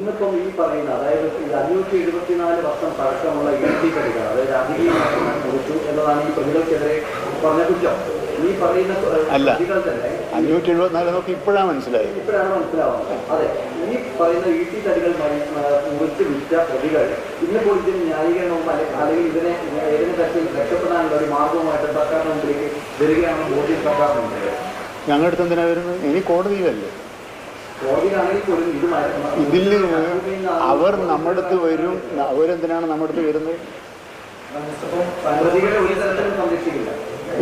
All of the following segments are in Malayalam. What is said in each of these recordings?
ഇന്നിപ്പം ഈ പറയുന്ന അതായത് 574 വർഷം പഴക്കമുള്ള ഇടത്തിക്കളികൾ അതായത് അധികമായി മുറിച്ചു എന്നതാണ് ഈ പ്രതികൾക്കെതിരെ പറഞ്ഞ കുറ്റം. ഈ പറയുന്ന പ്രതികൾ തന്നെ 574 നമുക്ക് ഇപ്പോഴാണ് മനസ്സിലാവുന്നത്. അതെ, ഈ പറയുന്ന ഈട്ടിത്തടികൾ മുറിച്ച് വിറ്റ പ്രതികൾ ഇന്നിപ്പോൾ ഇതിന് ന്യായീകരണവും അല്ലെങ്കിൽ ഇതിനെ ഏതെങ്കിലും തരത്തിൽ രക്ഷപ്പെടാനുള്ള ഒരു മാർഗവുമായിട്ട് സർക്കാരിന് മുമ്പിലേക്ക് വരികയാണെന്ന് ബോധ്യം സർക്കാരിനുണ്ട്. ഞങ്ങളുടെ അടുത്ത് എന്തിനാ വരുന്നത്? ഇനി കോടതിയിലല്ലേ. ഇതിൽ അവർ നമ്മുടെ അടുത്ത് വരും. അവരെന്തിനാണ് നമ്മുടെ അടുത്ത് വരുന്നത്?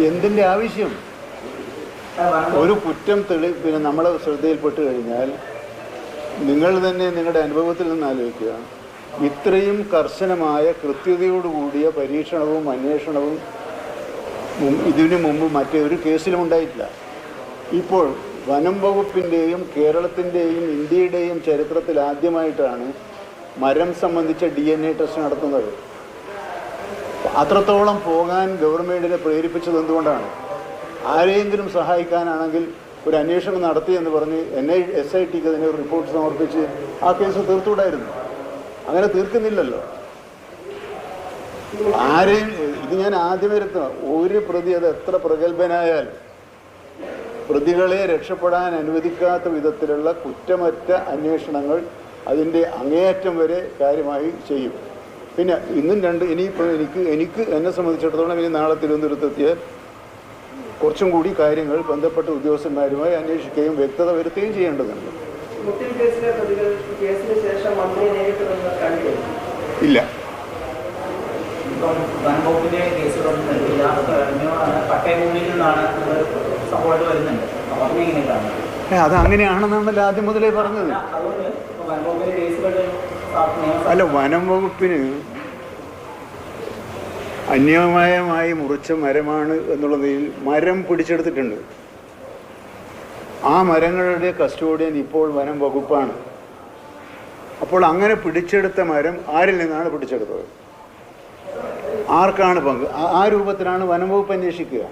എന്തിൻ്റെ ആവശ്യം? ഒരു കുറ്റം പിന്നെ നമ്മളെ ശ്രദ്ധയിൽപ്പെട്ട് കഴിഞ്ഞാൽ നിങ്ങൾ തന്നെ നിങ്ങളുടെ അനുഭവത്തിൽ നിന്ന് ആലോചിക്കുക. ഇത്രയും കർശനമായ കൃത്യതയോടുകൂടിയ പരീക്ഷണവും അന്വേഷണവും ഇതിനു മുമ്പ് മറ്റൊരു കേസിലും ഉണ്ടായിട്ടില്ല. ഇപ്പോൾ വനം വകുപ്പിൻ്റെയും കേരളത്തിൻ്റെയും ഇന്ത്യയുടെയും ചരിത്രത്തിൽ ആദ്യമായിട്ടാണ് മരം സംബന്ധിച്ച DNA ടെസ്റ്റ് നടത്തുന്നത്. അത്രത്തോളം പോകാൻ ഗവൺമെൻറ്റിനെ പ്രേരിപ്പിച്ചത് എന്തുകൊണ്ടാണ്? ആരെയെങ്കിലും സഹായിക്കാനാണെങ്കിൽ ഒരു അന്വേഷണം നടത്തിയെന്ന് പറഞ്ഞ് SITക്ക് അതിന് ഒരു റിപ്പോർട്ട് സമർപ്പിച്ച് ആ കേസ് തീർത്തുകൂടായിരുന്നു. അങ്ങനെ തീർക്കുന്നില്ലല്ലോ. ആരെയും ഇത് ഞാൻ ആദ്യം വരുത്തുക, ഒരു പ്രതി അത് എത്ര പ്രഗത്ഭനായാലും പ്രതികളെ രക്ഷപ്പെടാൻ അനുവദിക്കാത്ത വിധത്തിലുള്ള കുറ്റമറ്റ അന്വേഷണങ്ങൾ അതിൻ്റെ അങ്ങേയറ്റം വരെ കാര്യമായി ചെയ്യും. പിന്നെ ഇന്നും ഇനിയിപ്പോൾ എനിക്ക് എന്നെ സംബന്ധിച്ചിടത്തോളം ഇനി നാളെ തിരുവനന്തപുരത്തെത്തിയാൽ കുറച്ചും കൂടി കാര്യങ്ങൾ ബന്ധപ്പെട്ട ഉദ്യോഗസ്ഥന്മാരുമായി അന്വേഷിക്കുകയും വ്യക്തത വരുത്തുകയും ചെയ്യേണ്ടതുണ്ട്. ഇല്ല, അത് അങ്ങനെയാണെന്നാണല്ലോ ആദ്യം മുതലേ പറഞ്ഞത്. അല്ല, വനം വകുപ്പിന് അന്യായമായി മുറിച്ച മരമാണ് എന്നുള്ളതിൽ മരം പിടിച്ചെടുത്തിട്ടുണ്ട്. ആ മരങ്ങളുടെ കസ്റ്റോഡിയൻ ഇപ്പോൾ വനം വകുപ്പാണ്. അപ്പോൾ അങ്ങനെ പിടിച്ചെടുത്ത മരം ആരിൽ നിന്നാണ് പിടിച്ചെടുത്തത്? ആർക്കാണ് പങ്ക്? ആ രൂപത്തിലാണ് വനം വകുപ്പ് അന്വേഷിക്കുക.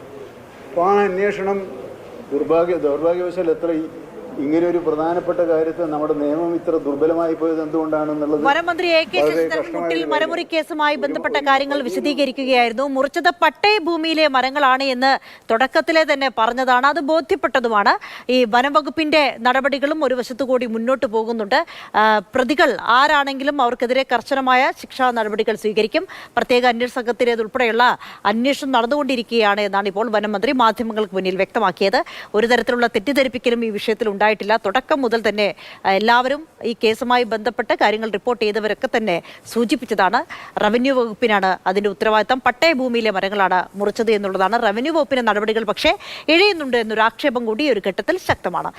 അപ്പോൾ ആ അന്വേഷണം ദൗർഭാഗ്യവശാൽ എത്ര ഇങ്ങനെ ഒരു പ്രധാനപ്പെട്ട കാര്യത്തെ നമ്മുടെ നിയമം ഇത്ര ദുർബലമായി പോയത് എന്തുകൊണ്ടാണെന്നുള്ളത്. വനമന്ത്രി AK ശശീന്ദ്രൻ മുട്ടിൽ മരമുറി കേസുമായി ബന്ധപ്പെട്ട കാര്യങ്ങൾ വിശദീകരിക്കുകയായിരുന്നു. മുറിച്ചത് പട്ടയ ഭൂമിയിലെ മരങ്ങളാണ് എന്ന് തുടക്കത്തിലെ തന്നെ പറഞ്ഞതാണ്. അത് ബോധ്യപ്പെട്ടതുമാണ്. ഈ വനംവകുപ്പിന്റെ നടപടികളും ഒരു വശത്തുകൂടി മുന്നോട്ട് പോകുന്നുണ്ട്. പ്രതികൾ ആരാണെങ്കിലും അവർക്കെതിരെ കർശനമായ ശിക്ഷാ നടപടികൾ സ്വീകരിക്കും. പ്രത്യേക അന്വേഷണ സംഘത്തിലേതുൾപ്പെടെയുള്ള അന്വേഷണം നടന്നുകൊണ്ടിരിക്കുകയാണ് എന്നാണ് ഇപ്പോൾ വനമന്ത്രി മാധ്യമങ്ങൾക്ക് മുന്നിൽ വ്യക്തമാക്കിയത്. ഒരു തരത്തിലുള്ള തെറ്റിദ്ധരിപ്പിക്കലും ഈ വിഷയത്തിൽ ഉണ്ടായിട്ടില്ല. തുടക്കം മുതൽ തന്നെ എല്ലാവരും ഈ കേസുമായി ബന്ധപ്പെട്ട് കാര്യങ്ങൾ റിപ്പോർട്ട് ചെയ്തവരൊക്കെ തന്നെ സൂചിപ്പിച്ചതാണ്. റവന്യൂ വകുപ്പിനാണ് അതിന്റെ ഉത്തരവാദിത്തം. പട്ടയ ഭൂമിയിലെ മരങ്ങളാണ് മുറിച്ചത് എന്നുള്ളതാണ്. റവന്യൂ വകുപ്പിന്റെ നടപടികൾ പക്ഷേ ഇഴയുന്നുണ്ട് എന്നൊരു ആക്ഷേപം കൂടി ഒരു ഘട്ടത്തിൽ ശക്തമാണ്.